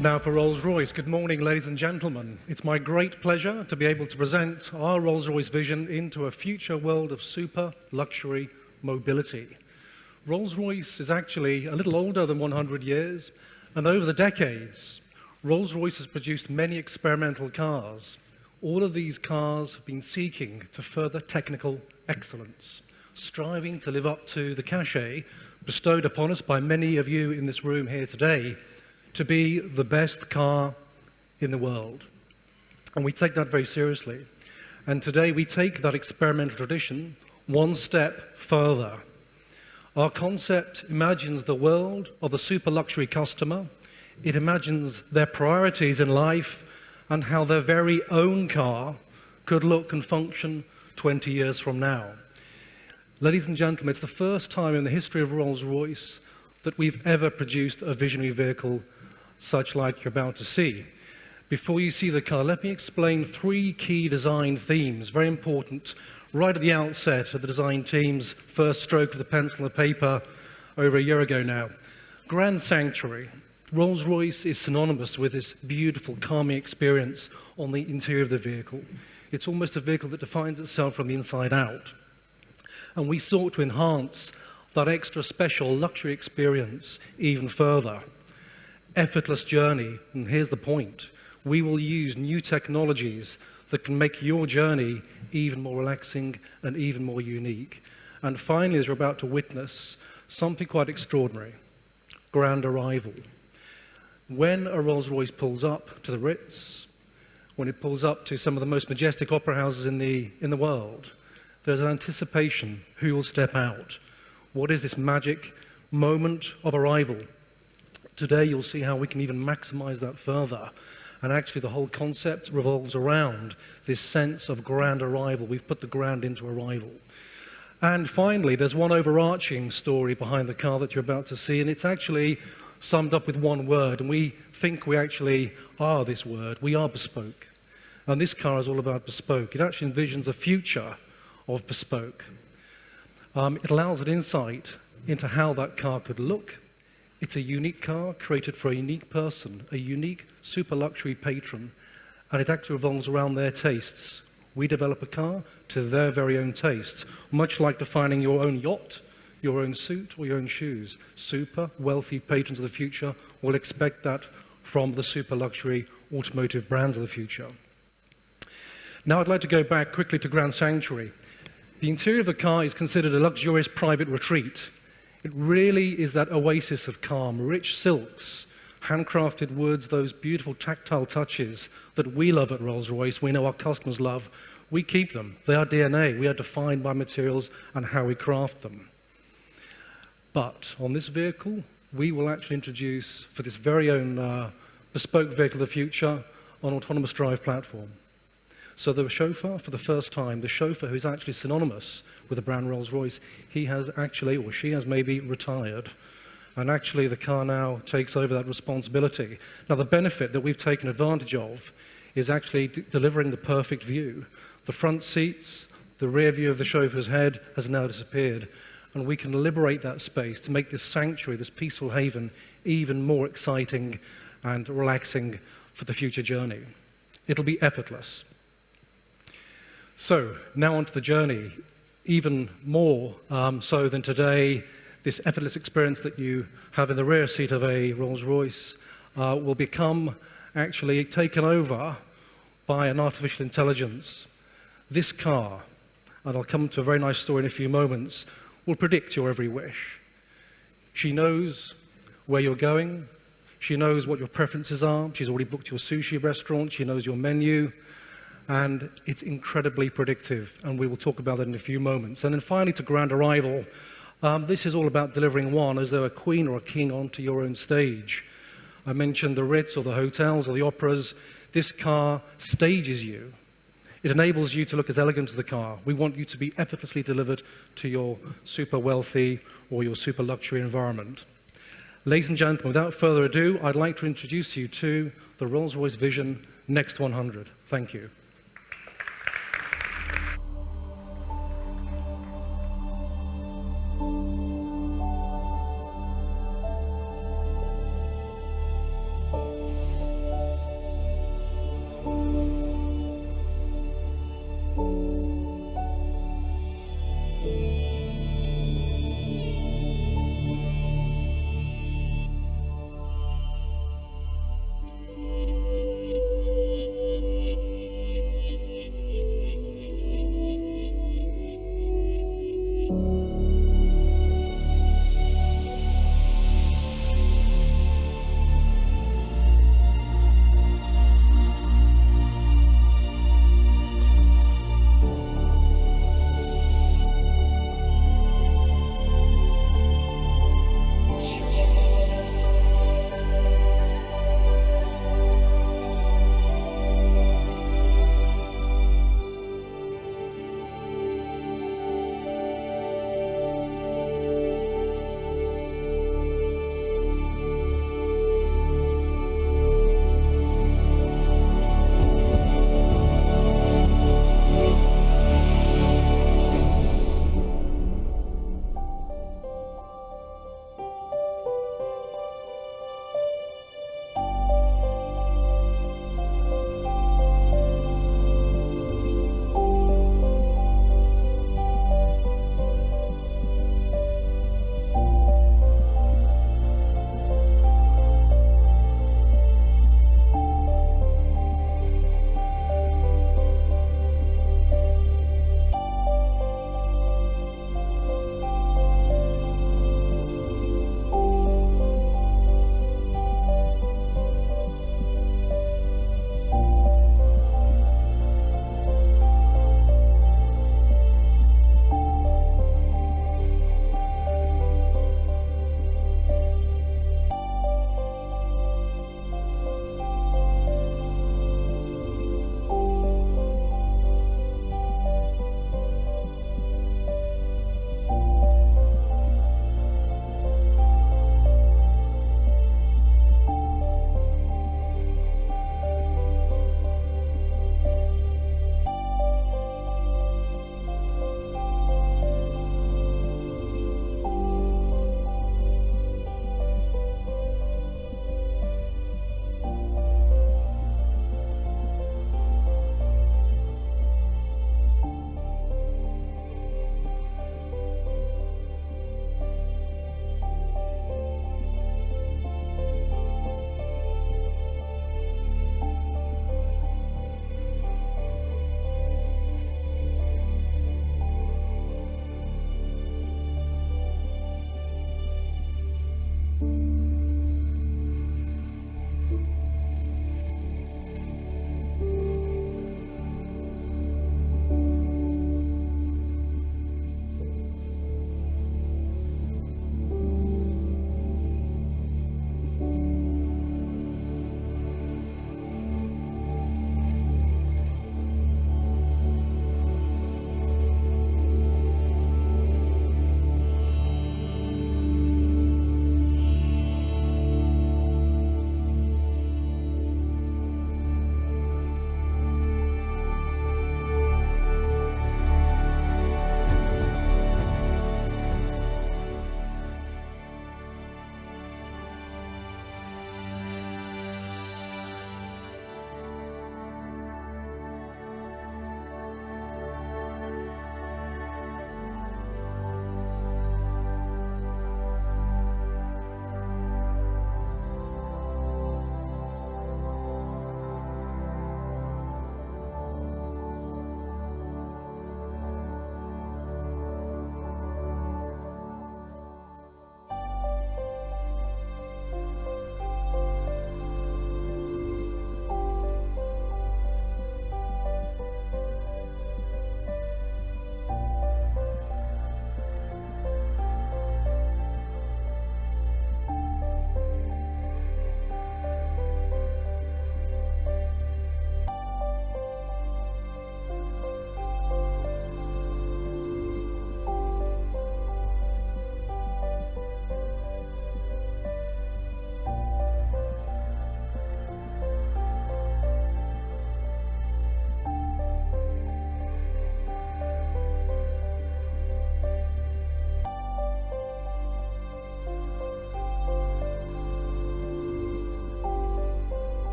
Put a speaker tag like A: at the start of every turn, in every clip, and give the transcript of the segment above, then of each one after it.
A: Now for Rolls-Royce. Good morning, ladies and gentlemen. It's my great pleasure to be able to present our Rolls-Royce vision into a future world of super luxury mobility. Rolls-Royce is actually a little older than 100 years, and over the decades, Rolls-Royce has produced many experimental cars. All of these cars have been seeking to further technical excellence, striving to live up to the cachet bestowed upon us by many of you in this room here today, to be the best car in the world. And we take that very seriously. And today we take that experimental tradition one step further. Our concept imagines the world of the super luxury customer. It imagines their priorities in life and how their very own car could look and function 20 years from now. Ladies and gentlemen, it's the first time in the history of Rolls-Royce that we've ever produced a visionary vehicle such like you're about to see. Before you see the car, let me explain three key design themes, very important, right at the outset of the design team's first stroke of the pencil and the paper over a year ago now. Grand Sanctuary. Rolls-Royce is synonymous with this beautiful, calming experience on the interior of the vehicle. It's almost a vehicle that defines itself from the inside out. And we sought to enhance that extra special luxury experience even further. Effortless journey, and here's the point. We will use new technologies that can make your journey even more relaxing and even more unique. And finally, as you're about to witness, something quite extraordinary. Grand arrival. When a Rolls-Royce pulls up to the Ritz, when it pulls up to some of the most majestic opera houses in the world, there's an anticipation who will step out. What is this magic moment of arrival? Today you'll see how we can even maximize that further. And actually the whole concept revolves around this sense of grand arrival. We've put the grand into arrival. And finally, there's one overarching story behind the car that you're about to see, and it's actually summed up with one word, and we think we actually are this word. We are bespoke. And this car is all about bespoke. It actually envisions a future of bespoke. It allows an insight into how that car could look. It's a unique car created for a unique person, a unique super luxury patron, and it actually revolves around their tastes. We develop a car to their very own tastes, much like defining your own yacht, your own suit, or your own shoes. Super wealthy patrons of the future will expect that from the super luxury automotive brands of the future. Now I'd like to go back quickly to Grand Sanctuary. The interior of the car is considered a luxurious private retreat. It really is that oasis of calm, rich silks, handcrafted woods, those beautiful tactile touches that we love at Rolls-Royce, we know our customers love. We keep them. They are DNA. We are defined by materials and how we craft them. But on this vehicle, we will actually introduce, for this very own bespoke vehicle of the future, an autonomous drive platform. So the chauffeur, for the first time, the chauffeur who is actually synonymous with the brand Rolls-Royce, he has actually, or she has maybe retired. And actually the car now takes over that responsibility. Now the benefit that we've taken advantage of is actually delivering the perfect view. The front seats, the rear view of the chauffeur's head has now disappeared. And we can liberate that space to make this sanctuary, this peaceful haven, even more exciting and relaxing for the future journey. It'll be effortless. So now onto the journey. Even more so than today, this effortless experience that you have in the rear seat of a Rolls-Royce will become actually taken over by an artificial intelligence. This car, and I'll come to a very nice story in a few moments, will predict your every wish. She knows where you're going. She knows what your preferences are. She's already booked your sushi restaurant. She knows your menu. And it's incredibly predictive, and we will talk about that in a few moments. And then finally, to grand arrival, this is all about delivering one as though a queen or a king onto your own stage. I mentioned the Ritz or the hotels or the operas. This car stages you. It enables you to look as elegant as the car. We want you to be effortlessly delivered to your super wealthy or your super luxury environment. Ladies and gentlemen, without further ado, I'd like to introduce you to the Rolls-Royce VISION NEXT 100. Thank you.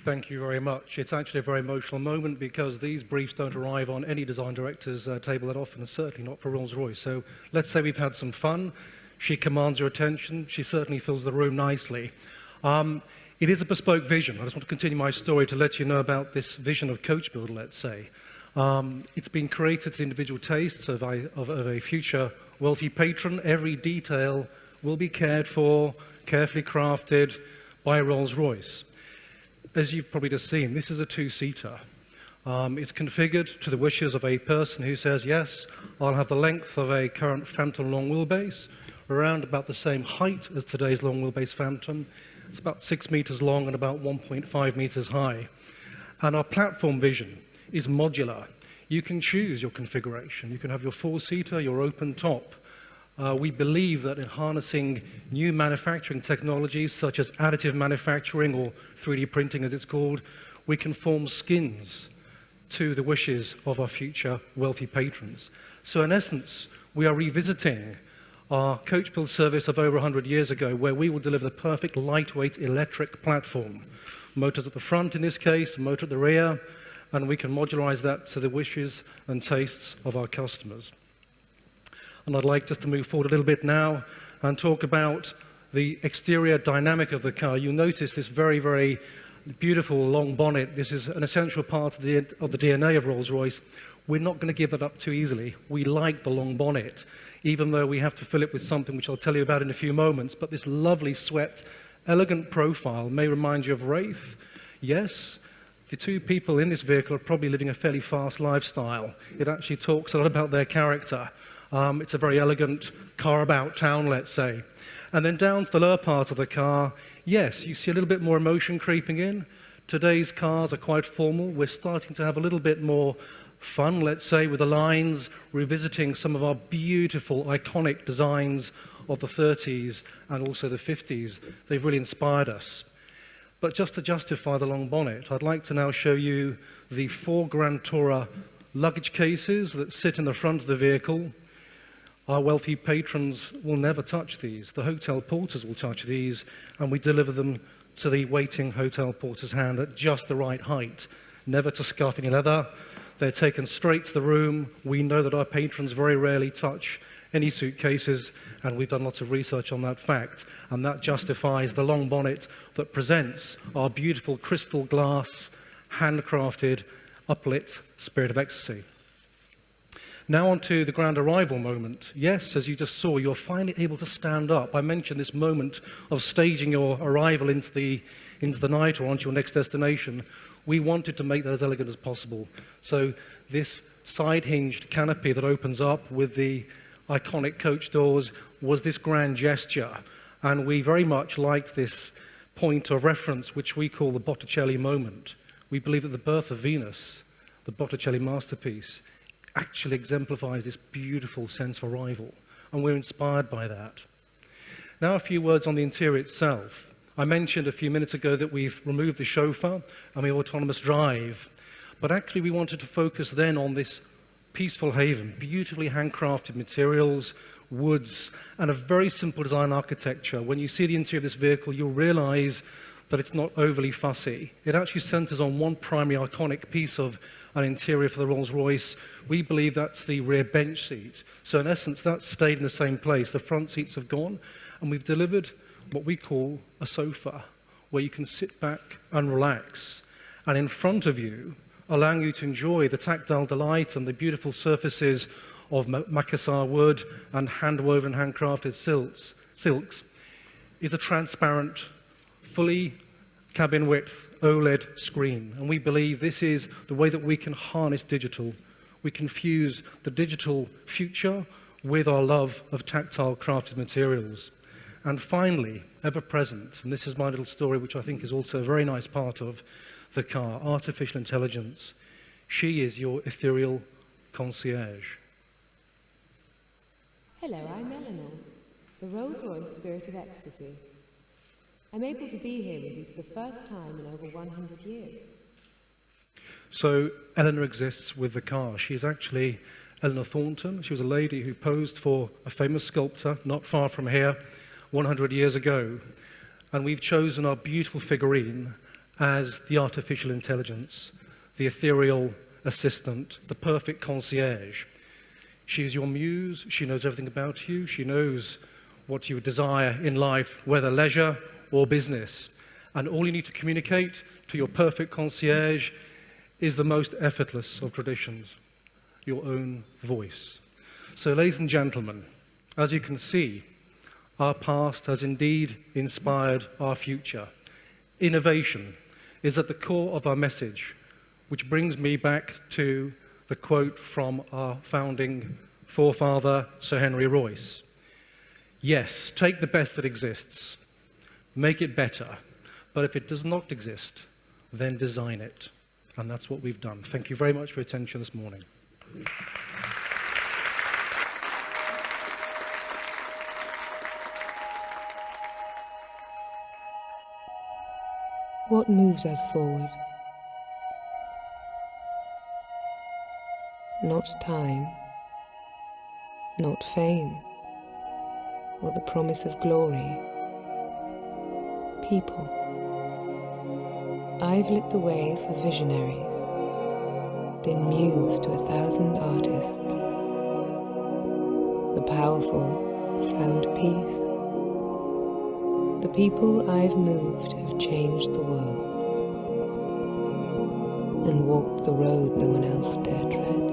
A: Thank you very much. It's actually a very emotional moment because these briefs don't arrive on any design director's table that often, and certainly not for Rolls-Royce. So let's say we've had some fun. She commands your attention. She certainly fills the room nicely. It is a bespoke vision. I just want to continue my story to let you know about this vision of coach builder, let's say. It's been created to the individual tastes of a future wealthy patron. Every detail will be cared for, carefully crafted by Rolls-Royce. As you've probably just seen, this is a two-seater. It's configured to the wishes of a person who says, yes, I'll have the length of a current Phantom long wheelbase, around about the same height as today's long wheelbase Phantom. It's about 6 meters long and about 1.5 meters high. And our platform vision is modular. You can choose your configuration. You can have your four-seater, your open top. We believe that in harnessing new manufacturing technologies such as additive manufacturing or 3D printing as it's called, we can form skins to the wishes of our future wealthy patrons. So in essence, we are revisiting our coach build service of over 100 years ago, where we will deliver the perfect lightweight electric platform. Motors at the front in this case, motor at the rear, and we can modularize that to the wishes and tastes of our customers. And I'd like just to move forward a little bit now and talk about the exterior dynamic of the car. You'll notice this very, very beautiful long bonnet. This is an essential part of the DNA of Rolls-Royce. We're not going to give that up too easily. We like the long bonnet, even though we have to fill it with something which I'll tell you about in a few moments. But this lovely, swept, elegant profile may remind you of Wraith. Yes, the two people in this vehicle are probably living a fairly fast lifestyle. It actually talks a lot about their character. It's a very elegant car about town, let's say. And then down to the lower part of the car, yes, you see a little bit more emotion creeping in. Today's cars are quite formal. We're starting to have a little bit more fun, let's say, with the lines, revisiting some of our beautiful, iconic designs of the 30s and also the 50s. They've really inspired us. But just to justify the long bonnet, I'd like to now show you the 4 Grand Tourer luggage cases that sit in the front of the vehicle. Our wealthy patrons will never touch these. The hotel porters will touch these, and we deliver them to the waiting hotel porter's hand at just the right height, never to scuff any leather. They're taken straight to the room. We know that our patrons very rarely touch any suitcases, and we've done lots of research on that fact, and that justifies the long bonnet that presents our beautiful crystal glass, handcrafted, uplit Spirit of Ecstasy. Now on to the grand arrival moment. Yes, as you just saw, you're finally able to stand up. I mentioned this moment of staging your arrival into the night or onto your next destination. We wanted to make that as elegant as possible. So this side-hinged canopy that opens up with the iconic coach doors was this grand gesture. And we very much liked this point of reference, which we call the Botticelli moment. We believe that the birth of Venus, the Botticelli masterpiece, actually exemplifies this beautiful sense of arrival, and we're inspired by that. Now a few words on the interior itself. I mentioned a few minutes ago that we've removed the chauffeur and the autonomous drive, but actually we wanted to focus then on this peaceful haven, beautifully handcrafted materials, woods, and a very simple design architecture. When you see the interior of this vehicle, you'll realize that it's not overly fussy. It actually centers on one primary iconic piece of an interior for the Rolls-Royce. We believe that's the rear bench seat. So in essence, that's stayed in the same place. The front seats have gone, and we've delivered what we call a sofa, where you can sit back and relax. And in front of you, allowing you to enjoy the tactile delight and the beautiful surfaces of macassar wood and hand-woven, handcrafted silks, is a transparent, fully cabin width OLED screen. And we believe this is the way that we can harness digital. We can fuse the digital future with our love of tactile crafted materials. And finally, ever present, and this is my little story, which I think is also a very nice part of the car, artificial intelligence. She is your ethereal concierge.
B: Hello, I'm Eleanor, the Rolls-Royce Spirit of Ecstasy. I'm able to be here with you for the first time in over 100 years.
A: So Eleanor exists with the car. She's actually Eleanor Thornton. She was a lady who posed for a famous sculptor not far from here 100 years ago. And we've chosen our beautiful figurine as the artificial intelligence, the ethereal assistant, the perfect concierge. She is your muse, she knows everything about you, she knows what you desire in life, whether leisure or business. And all you need to communicate to your perfect concierge is the most effortless of traditions, your own voice. So, ladies and gentlemen, as you can see, our past has indeed inspired our future. Innovation is at the core of our message, which brings me back to the quote from our founding forefather, Sir Henry Royce. Yes, take the best that exists, make it better, but if it does not exist, then design it. And that's what we've done. Thank you very much for your attention this morning.
B: What moves us forward? Not time, not fame, or the promise of glory. People. I've lit the way for visionaries, been muse to 1,000 artists. The powerful found peace. The people I've moved have changed the world and walked the road no one else dare tread.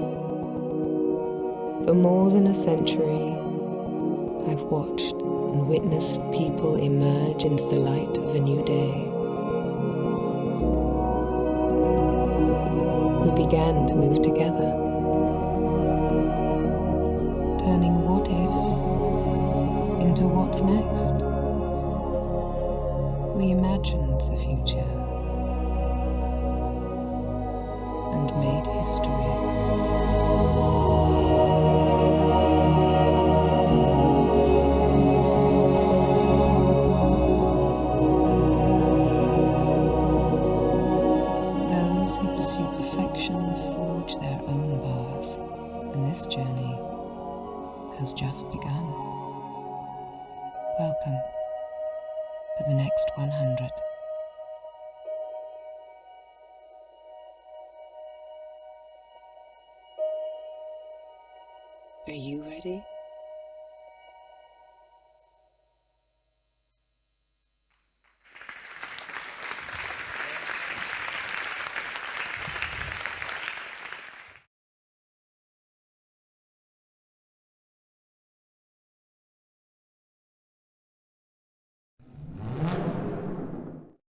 B: For more than a century, I've watched and witnessed people emerge into the light of a new day. We began to move together, turning what-ifs into what's next. We imagined the future and made history. Those who pursue perfection forge their own path, and this journey has just begun. Welcome to the next 100. Are you ready?